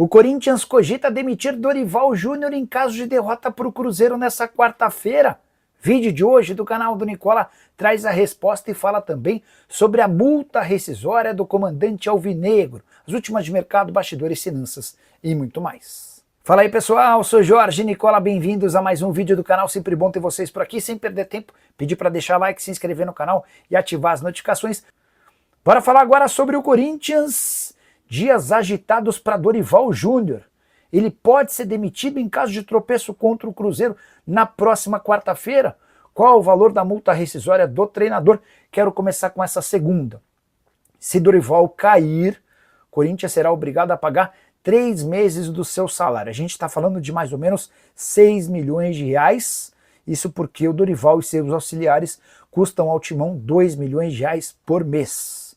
O Corinthians cogita demitir Dorival Júnior em caso de derrota para o Cruzeiro nessa quarta-feira. Vídeo de hoje do canal do Nicola traz a resposta e fala também sobre a multa rescisória do comandante alvinegro, as últimas de mercado, bastidores, finanças e muito mais. Fala aí pessoal, sou Jorge Nicola, bem-vindos a mais um vídeo do canal, sempre bom ter vocês por aqui, sem perder tempo, pedir para deixar like, se inscrever no canal e ativar as notificações. Bora falar agora sobre o Corinthians. Dias agitados para Dorival Júnior. Ele pode ser demitido em caso de tropeço contra o Cruzeiro na próxima quarta-feira? Qual o valor da multa rescisória do treinador? Quero começar com essa segunda. Se Dorival cair, o Corinthians será obrigado a pagar 3 meses do seu salário. A gente está falando de mais ou menos 6 milhões de reais. Isso porque o Dorival e seus auxiliares custam ao Timão 2 milhões de reais por mês.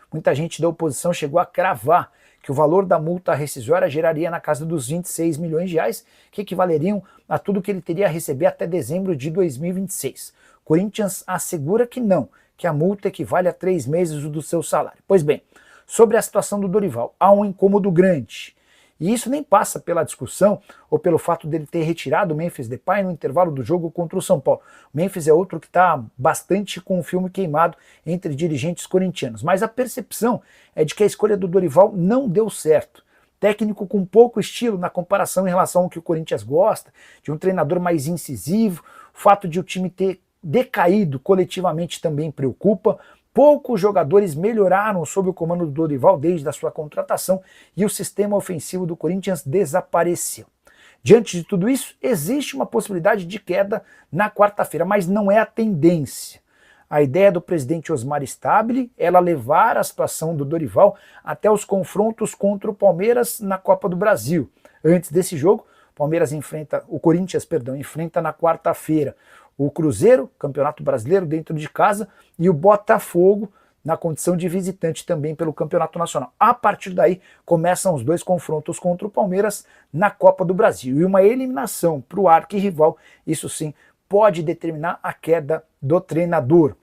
Muita gente da oposição chegou a cravar que o valor da multa rescisória geraria na casa dos 26 milhões de reais, que equivaleriam a tudo que ele teria a receber até dezembro de 2026. Corinthians assegura que não, que a multa equivale a 3 meses do seu salário. Pois bem, sobre a situação do Dorival, há um incômodo grande. E isso nem passa pela discussão ou pelo fato dele ter retirado o Memphis Depay no intervalo do jogo contra o São Paulo. O Memphis é outro que está bastante com o filme queimado entre dirigentes corintianos. Mas a percepção é de que a escolha do Dorival não deu certo. Técnico com pouco estilo na comparação em relação ao que o Corinthians gosta, de um treinador mais incisivo, o fato de o time ter decaído coletivamente também preocupa. Poucos jogadores melhoraram sob o comando do Dorival desde a sua contratação e o sistema ofensivo do Corinthians desapareceu. Diante de tudo isso, existe uma possibilidade de queda na quarta-feira, mas não é a tendência. A ideia do presidente Osmar Stabile é levar a situação do Dorival até os confrontos contra o Palmeiras na Copa do Brasil. Antes desse jogo, o Corinthians enfrenta na quarta-feira o Cruzeiro, Campeonato Brasileiro dentro de casa, e o Botafogo na condição de visitante também pelo Campeonato Nacional. A partir daí começam os dois confrontos contra o Palmeiras na Copa do Brasil. E uma eliminação para o arquirrival, isso sim, pode determinar a queda do treinador.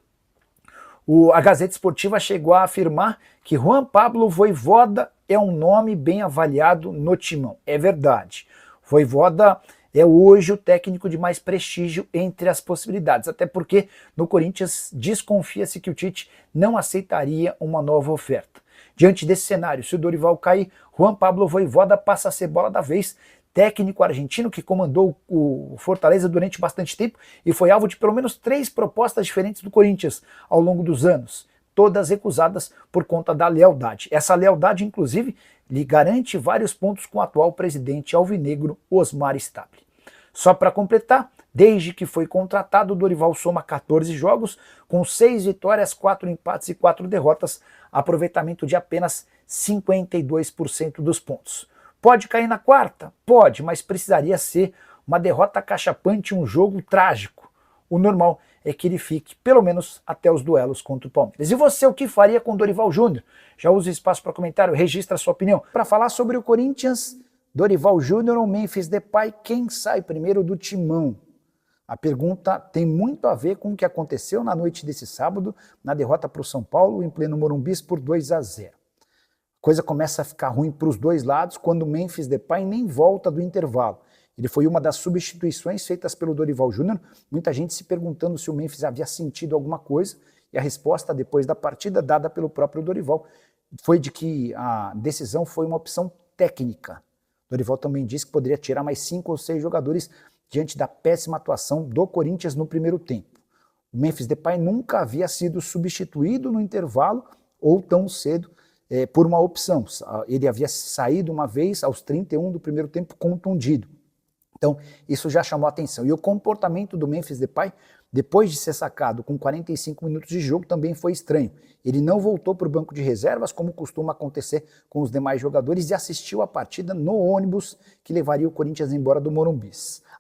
A Gazeta Esportiva chegou a afirmar que Juan Pablo Vojvoda é um nome bem avaliado no Timão. É verdade. Vojvoda é hoje o técnico de mais prestígio entre as possibilidades, até porque no Corinthians desconfia-se que o Tite não aceitaria uma nova oferta. Diante desse cenário, se o Dorival cair, Juan Pablo Vojvoda passa a ser bola da vez, técnico argentino que comandou o Fortaleza durante bastante tempo e foi alvo de pelo menos 3 propostas diferentes do Corinthians ao longo dos anos, todas recusadas por conta da lealdade. Essa lealdade, inclusive, lhe garante vários pontos com o atual presidente alvinegro Osmar Stabile. Só para completar, desde que foi contratado, o Dorival soma 14 jogos, com 6 vitórias, 4 empates e 4 derrotas, aproveitamento de apenas 52% dos pontos. Pode cair na quarta? Pode, mas precisaria ser uma derrota cachapante, um jogo trágico. O normal é que ele fique, pelo menos, até os duelos contra o Palmeiras. E você, o que faria com Dorival Júnior? Já usa o espaço para comentário, registra a sua opinião. Para falar sobre o Corinthians, Dorival Júnior ou Memphis Depay, quem sai primeiro do Timão? A pergunta tem muito a ver com o que aconteceu na noite desse sábado, na derrota para o São Paulo, em pleno Morumbi, por 2-0. A coisa começa a ficar ruim para os dois lados quando o Memphis Depay nem volta do intervalo. Ele foi uma das substituições feitas pelo Dorival Júnior, muita gente se perguntando se o Memphis havia sentido alguma coisa, e a resposta depois da partida dada pelo próprio Dorival foi de que a decisão foi uma opção técnica. Dorival também disse que poderia tirar mais 5 ou 6 jogadores diante da péssima atuação do Corinthians no primeiro tempo. O Memphis Depay nunca havia sido substituído no intervalo ou tão cedo por uma opção. Ele havia saído uma vez aos 31 do primeiro tempo contundido. Então, isso já chamou a atenção. E o comportamento do Memphis Depay, depois de ser sacado com 45 minutos de jogo, também foi estranho. Ele não voltou para o banco de reservas, como costuma acontecer com os demais jogadores, e assistiu a partida no ônibus que levaria o Corinthians embora do Morumbi.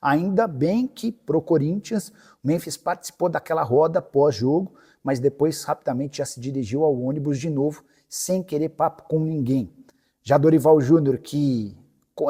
Ainda bem que, para o Corinthians, o Memphis participou daquela roda pós-jogo, mas depois rapidamente já se dirigiu ao ônibus de novo, sem querer papo com ninguém. Já Dorival Júnior, que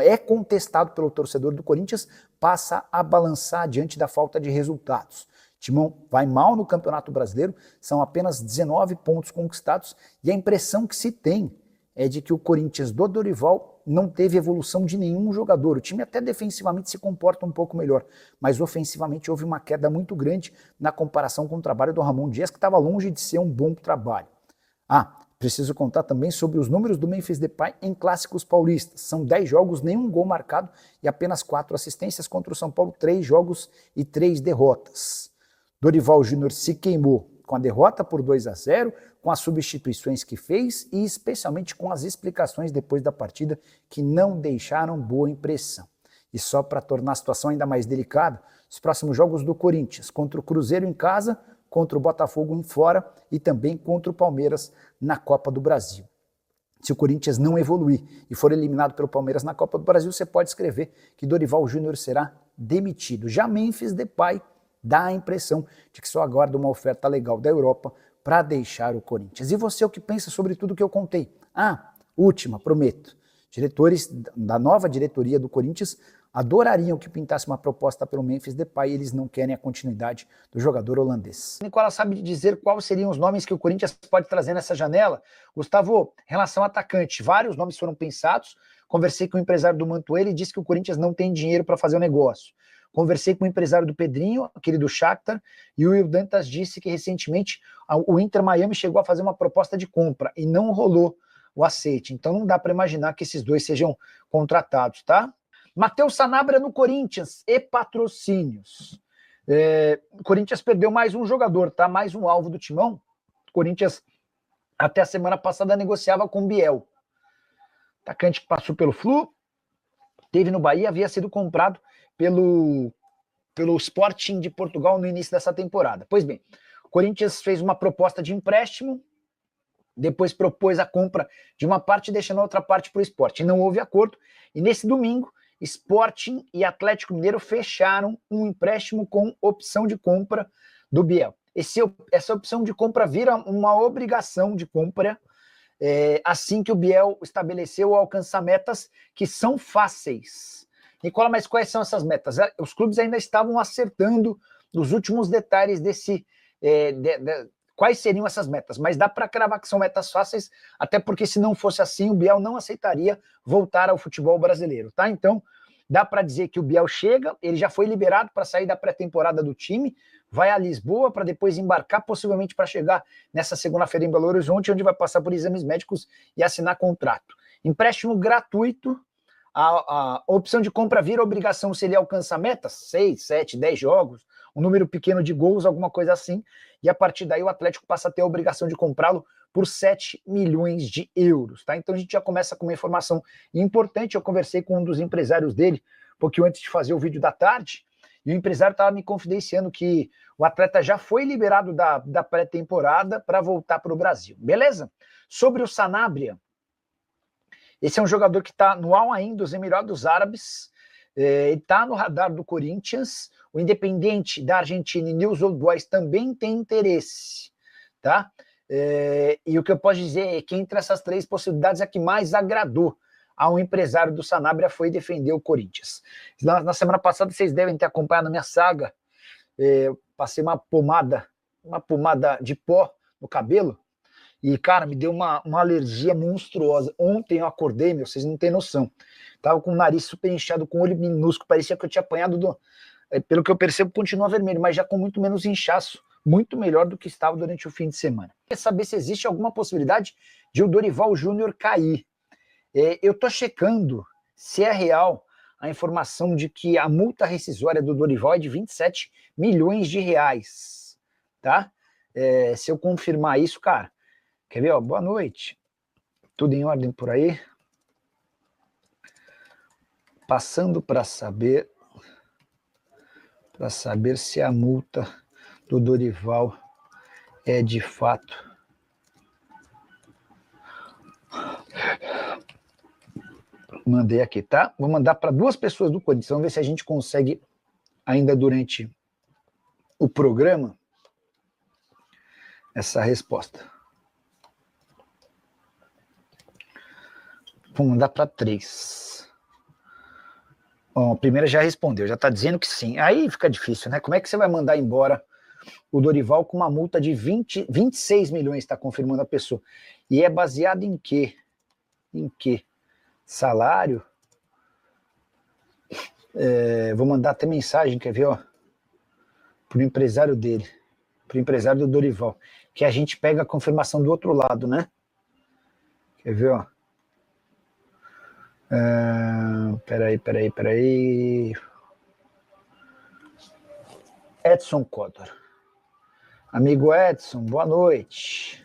é contestado pelo torcedor do Corinthians, passa a balançar diante da falta de resultados. Timão vai mal no Campeonato Brasileiro, são apenas 19 pontos conquistados e a impressão que se tem é de que o Corinthians do Dorival não teve evolução de nenhum jogador. O time até defensivamente se comporta um pouco melhor, mas ofensivamente houve uma queda muito grande na comparação com o trabalho do Ramon Dias, que estava longe de ser um bom trabalho. Preciso contar também sobre os números do Memphis Depay em clássicos paulistas. São 10 jogos, nenhum gol marcado e apenas 4 assistências contra o São Paulo, 3 jogos e 3 derrotas. Dorival Júnior se queimou com a derrota por 2-0, com as substituições que fez e especialmente com as explicações depois da partida que não deixaram boa impressão. E só para tornar a situação ainda mais delicada, os próximos jogos do Corinthians, contra o Cruzeiro em casa, contra o Botafogo em fora e também contra o Palmeiras na Copa do Brasil. Se o Corinthians não evoluir e for eliminado pelo Palmeiras na Copa do Brasil, você pode escrever que Dorival Júnior será demitido. Já Memphis Depay dá a impressão de que só aguarda uma oferta legal da Europa para deixar o Corinthians. E você, o que pensa sobre tudo que eu contei? Última, prometo. Diretores da nova diretoria do Corinthians adorariam que pintasse uma proposta pelo Memphis Depay e eles não querem a continuidade do jogador holandês. Nicola sabe dizer quais seriam os nomes que o Corinthians pode trazer nessa janela? Gustavo, relação ao atacante, vários nomes foram pensados. Conversei com o empresário do Mantueira e disse que o Corinthians não tem dinheiro para fazer o negócio. Conversei com o empresário do Pedrinho, aquele do Shakhtar, e o Will Dantas disse que recentemente o Inter Miami chegou a fazer uma proposta de compra e não rolou o aceite. Então não dá para imaginar que esses dois sejam contratados, tá? Matheus Sanabria no Corinthians e patrocínios. O Corinthians perdeu mais um jogador, tá? Mais um alvo do timão. O Corinthians até a semana passada negociava com o Biel. Atacante que passou pelo Flu, teve no Bahia, havia sido comprado pelo Sporting de Portugal no início dessa temporada. Pois bem, o Corinthians fez uma proposta de empréstimo, depois propôs a compra de uma parte, deixando a outra parte para o Sporting. Não houve acordo, e nesse domingo, Sporting e Atlético Mineiro fecharam um empréstimo com opção de compra do Biel. Essa opção de compra vira uma obrigação de compra assim que o Biel estabeleceu alcançar metas que são fáceis. Nicola, mas quais são essas metas? Os clubes ainda estavam acertando os últimos detalhes quais seriam essas metas, mas dá para cravar que são metas fáceis, até porque se não fosse assim, o Biel não aceitaria voltar ao futebol brasileiro, tá? Então, dá para dizer que o Biel chega, ele já foi liberado para sair da pré-temporada do time, vai a Lisboa para depois embarcar, possivelmente para chegar nessa segunda-feira em Belo Horizonte, onde vai passar por exames médicos e assinar contrato. Empréstimo gratuito, a opção de compra vira obrigação se ele alcança metas, 6, 7, 10 jogos, um número pequeno de gols, alguma coisa assim, e a partir daí o Atlético passa a ter a obrigação de comprá-lo por 7 milhões de euros, tá? Então a gente já começa com uma informação importante. Eu conversei com um dos empresários dele, um pouquinho antes de fazer o vídeo da tarde, e o empresário estava me confidenciando que o atleta já foi liberado da pré-temporada para voltar para o Brasil, beleza? Sobre o Sanabria, esse é um jogador que está no Al Ain dos Emirados Árabes, ele está no radar do Corinthians, o Independiente da Argentina e News Old Boys também tem interesse, tá? E o que eu posso dizer é que entre essas três possibilidades, a que mais agradou ao empresário do Sanabria foi defender o Corinthians. Na semana passada, vocês devem ter acompanhado a minha saga, eu passei uma pomada de pó no cabelo, e, cara, me deu uma alergia monstruosa. Ontem eu acordei, vocês não têm noção. Tava com o nariz super inchado, com o olho minúsculo, parecia que eu tinha apanhado pelo que eu percebo, continua vermelho, mas já com muito menos inchaço, muito melhor do que estava durante o fim de semana. Quer saber se existe alguma possibilidade de o Dorival Júnior cair? Eu estou checando se é real a informação de que a multa rescisória do Dorival é de 27 milhões de reais, tá? Se eu confirmar isso, cara, quer ver? Boa noite. Tudo em ordem por aí? Passando para saber se a multa do Dorival é de fato mandei aqui, tá? Vou mandar para 2 pessoas do Corinthians, vamos ver se a gente consegue ainda durante o programa essa resposta. Vou mandar para 3. Bom, a primeira já respondeu, já está dizendo que sim. Aí fica difícil, né? Como é que você vai mandar embora o Dorival com uma multa de 26 milhões, está confirmando a pessoa. E é baseado em quê? Em quê? salário. Vou mandar até mensagem, quer ver, ó, pro empresário dele, pro empresário do Dorival, que a gente pega a confirmação do outro lado, né? Quer ver, ó? Peraí. Edson Cotter. Amigo Edson, boa noite.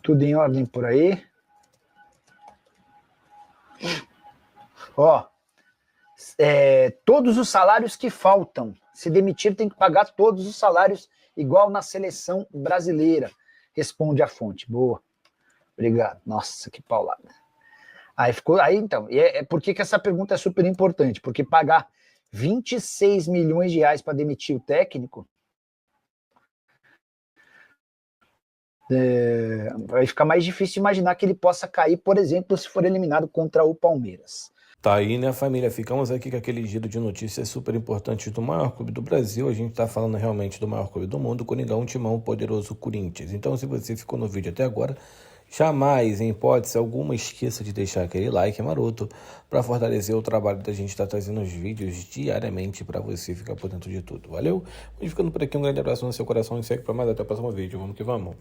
Tudo em ordem por aí? Ó, todos os salários que faltam. Se demitir, tem que pagar todos os salários, igual na seleção brasileira. Responde a fonte. Boa. Obrigado. Nossa, que paulada. Aí então, por que essa pergunta é super importante? Porque pagar 26 milhões de reais para demitir o técnico, vai ficar mais difícil imaginar que ele possa cair, por exemplo, se for eliminado contra o Palmeiras. Tá aí, né, família? Ficamos aqui com aquele giro de notícias super importantes do maior clube do Brasil. A gente tá falando realmente do maior clube do mundo, Coringão, Timão, poderoso Corinthians. Então, se você ficou no vídeo até agora, jamais, em hipótese alguma, esqueça de deixar aquele like maroto para fortalecer o trabalho da gente estar trazendo os vídeos diariamente para você ficar por dentro de tudo. Valeu? Vamos ficando por aqui. Um grande abraço no seu coração e segue para mais. Até o próximo vídeo. Vamos que vamos.